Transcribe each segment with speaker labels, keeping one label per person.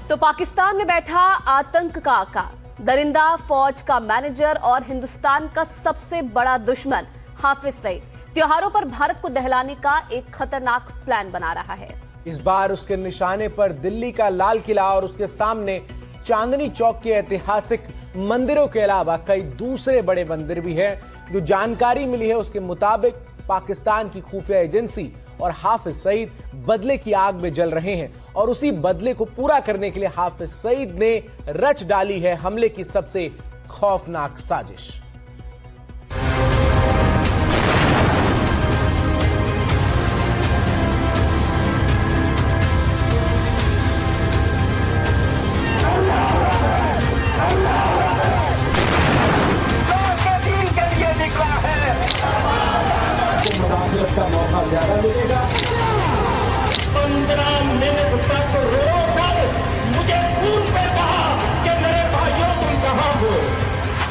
Speaker 1: तो पाकिस्तान में बैठा आतंक का आका, दरिंदा फौज का मैनेजर और हिंदुस्तान का सबसे बड़ा दुश्मन हाफिज सईद त्योहारों पर भारत को दहलाने का एक खतरनाक प्लान बना रहा है।
Speaker 2: इस बार उसके निशाने पर दिल्ली का लाल किला और उसके सामने चांदनी चौक के ऐतिहासिक मंदिरों के अलावा कई दूसरे बड़े मंदिर भी हैं। जो जानकारी मिली है उसके मुताबिक पाकिस्तान की खुफिया एजेंसी और हाफिज सईद बदले की आग में जल रहे हैं और उसी बदले को पूरा करने के लिए हाफिज सईद ने रच डाली है हमले की सबसे खौफनाक साजिश।
Speaker 3: का मौका ज्यादा मिलेगा।
Speaker 4: 15 मिनट तक रोकर मुझे खून पे कहा कि मेरे भाइयों तुम कहां हो।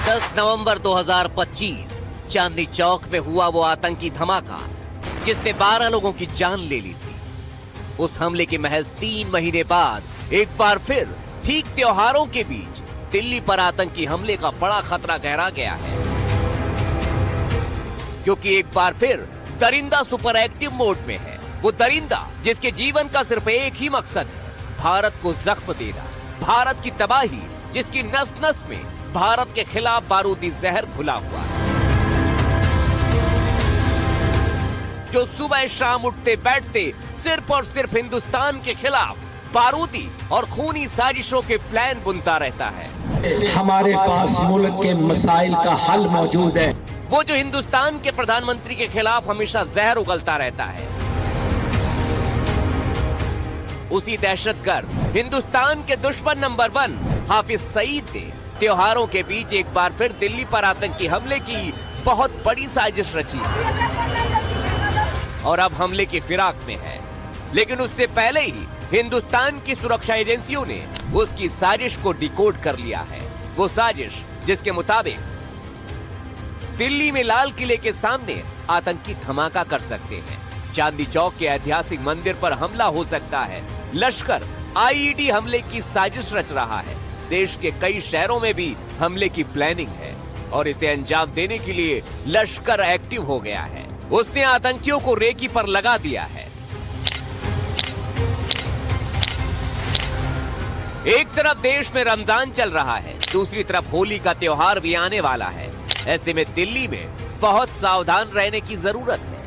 Speaker 5: 10 नवंबर 2025 चांदनी चौक में हुआ वो आतंकी धमाका जिसने 12 लोगों की जान ले ली थी। उस हमले के महज 3 महीने बाद एक बार फिर ठीक त्योहारों के बीच दिल्ली पर आतंकी हमले का बड़ा खतरा गहरा गया है, क्योंकि एक बार फिर दरिंदा सुपर एक्टिव मोड में है। वो दरिंदा जिसके जीवन का सिर्फ एक ही मकसद है, भारत को जख्म देना, भारत की तबाही, जिसकी नस नस में भारत के खिलाफ बारूदी जहर घुला हुआ है, जो सुबह शाम उठते बैठते सिर्फ और सिर्फ हिंदुस्तान के खिलाफ बारूदी और खूनी साजिशों के प्लान बुनता रहता है।
Speaker 3: हमारे पास मुल्क के मसाइल का हल मौजूद है।
Speaker 5: वो जो हिंदुस्तान के प्रधानमंत्री के खिलाफ हमेशा जहर उगलता रहता है, उसी दहशतगर्द हिंदुस्तान के दुश्मन नंबर 1 हाफिज सईद ने त्योहारों के बीच एक बार फिर दिल्ली पर आतंकी हमले की बहुत बड़ी साजिश रची और अब हमले की फिराक में है। लेकिन उससे पहले ही हिंदुस्तान की सुरक्षा एजेंसियों ने उसकी साजिश को डिकोड कर लिया है। वो साजिश जिसके मुताबिक दिल्ली में लाल किले के सामने आतंकी धमाका कर सकते हैं, चांदनी चौक के ऐतिहासिक मंदिर पर हमला हो सकता है, लश्कर आईईडी हमले की साजिश रच रहा है, देश के कई शहरों में भी हमले की प्लानिंग है और इसे अंजाम देने के लिए लश्कर एक्टिव हो गया है। उसने आतंकियों को रेकी पर लगा दिया है। एक तरफ देश में रमजान चल रहा है, दूसरी तरफ होली का त्योहार भी आने वाला है। ऐसे में दिल्ली में बहुत सावधान रहने की जरूरत है,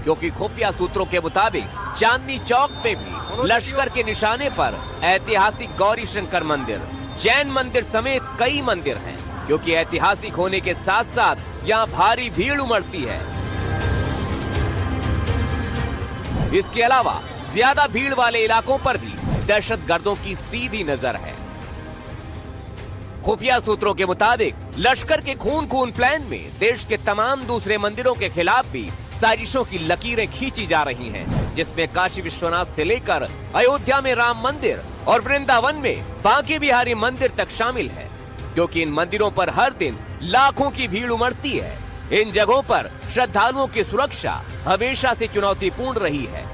Speaker 5: क्योंकि खुफिया सूत्रों के मुताबिक चांदनी चौक में भी लश्कर के निशाने पर ऐतिहासिक गौरी शंकर मंदिर, जैन मंदिर समेत कई मंदिर हैं, क्योंकि ऐतिहासिक होने के साथ साथ यहाँ भारी भीड़ उमड़ती है। इसके अलावा ज्यादा भीड़ वाले इलाकों पर भी दहशतगर्दों की सीधी नजर है। खुफिया सूत्रों के मुताबिक लश्कर के खून खून प्लान में देश के तमाम दूसरे मंदिरों के खिलाफ भी साजिशों की लकीरें खींची जा रही हैं, जिसमें काशी विश्वनाथ से लेकर अयोध्या में राम मंदिर और वृंदावन में बांके बिहारी मंदिर तक शामिल है, क्योंकि इन मंदिरों पर हर दिन लाखों की भीड़ उमड़ती है। इन जगहों पर श्रद्धालुओं की सुरक्षा हमेशा से चुनौतीपूर्ण रही है।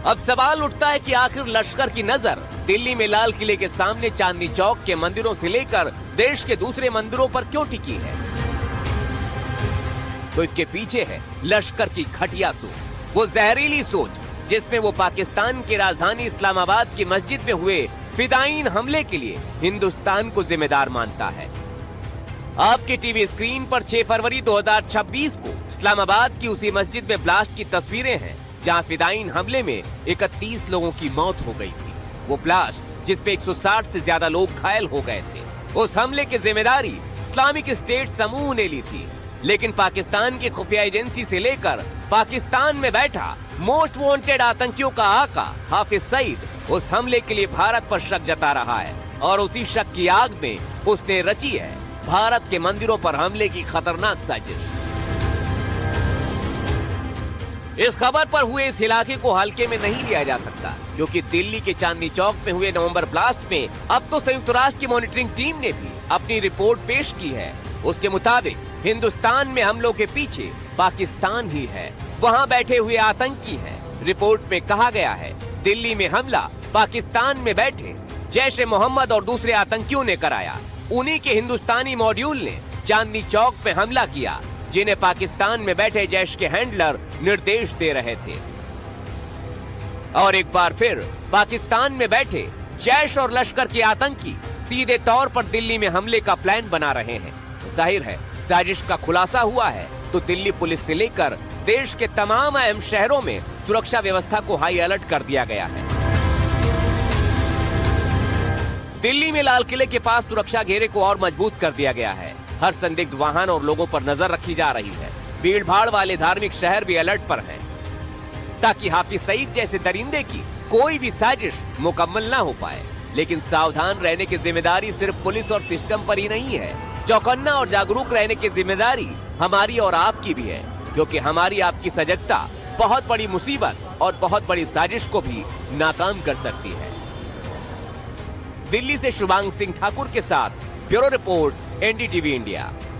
Speaker 5: अब सवाल उठता है कि आखिर लश्कर की नजर दिल्ली में लाल किले के सामने चांदनी चौक के मंदिरों से लेकर देश के दूसरे मंदिरों पर क्यों टिकी है? तो इसके पीछे है लश्कर की घटिया सोच, वो जहरीली सोच जिसमें वो पाकिस्तान की राजधानी इस्लामाबाद की मस्जिद में हुए फिदायीन हमले के लिए हिंदुस्तान को जिम्मेदार मानता है। आपके टीवी स्क्रीन पर 6 फरवरी 2026 को इस्लामाबाद की उसी मस्जिद में ब्लास्ट की तस्वीरें हैं, जहां फिदायीन हमले में 31 लोगों की मौत हो गई थी। वो ब्लास्ट जिसपे 160 से ज्यादा लोग घायल हो गए थे, उस हमले की जिम्मेदारी इस्लामिक स्टेट समूह ने ली थी। लेकिन पाकिस्तान की खुफिया एजेंसी से लेकर पाकिस्तान में बैठा मोस्ट वांटेड आतंकियों का आका हाफिज सईद उस हमले के लिए भारत पर शक जता रहा है और उसी शक की आग में उसने रची है भारत के मंदिरों पर हमले की खतरनाक साजिश। इस खबर पर हुए इस इलाके को हल्के में नहीं लिया जा सकता, क्योंकि दिल्ली के चांदनी चौक में हुए नवंबर ब्लास्ट में अब तो संयुक्त राष्ट्र की मॉनिटरिंग टीम ने भी अपनी रिपोर्ट पेश की है। उसके मुताबिक हिंदुस्तान में हमलों के पीछे पाकिस्तान ही है, वहां बैठे हुए आतंकी हैं। रिपोर्ट में कहा गया है दिल्ली में हमला पाकिस्तान में बैठे जैश ए मोहम्मद और दूसरे आतंकियों ने कराया। उन्हीं के हिंदुस्तानी मॉड्यूल ने चांदनी चौक पे हमला किया, जिन्हें पाकिस्तान में बैठे जैश के हैंडलर निर्देश दे रहे थे। और एक बार फिर पाकिस्तान में बैठे जैश और लश्कर के आतंकी सीधे तौर पर दिल्ली में हमले का प्लान बना रहे हैं। जाहिर है साजिश का खुलासा हुआ है तो दिल्ली पुलिस से लेकर देश के तमाम अहम शहरों में सुरक्षा व्यवस्था को हाई अलर्ट कर दिया गया है। दिल्ली में लाल किले के पास सुरक्षा घेरे को और मजबूत कर दिया गया है। हर संदिग्ध वाहन और लोगों पर नजर रखी जा रही है। भीड़ भाड़ वाले धार्मिक शहर भी अलर्ट पर हैं, ताकि हाफिज सईद जैसे दरिंदे की कोई भी साजिश मुकम्मल ना हो पाए। लेकिन सावधान रहने की जिम्मेदारी सिर्फ पुलिस और सिस्टम पर ही नहीं है। चौकन्ना और जागरूक रहने की जिम्मेदारी हमारी और आपकी भी है, क्योंकि हमारी आपकी सजगता बहुत बड़ी मुसीबत और बहुत बड़ी साजिश को भी नाकाम कर सकती है। दिल्ली से शुभांग सिंह ठाकुर के साथ ब्यूरो रिपोर्ट, एनडीटीवी इंडिया।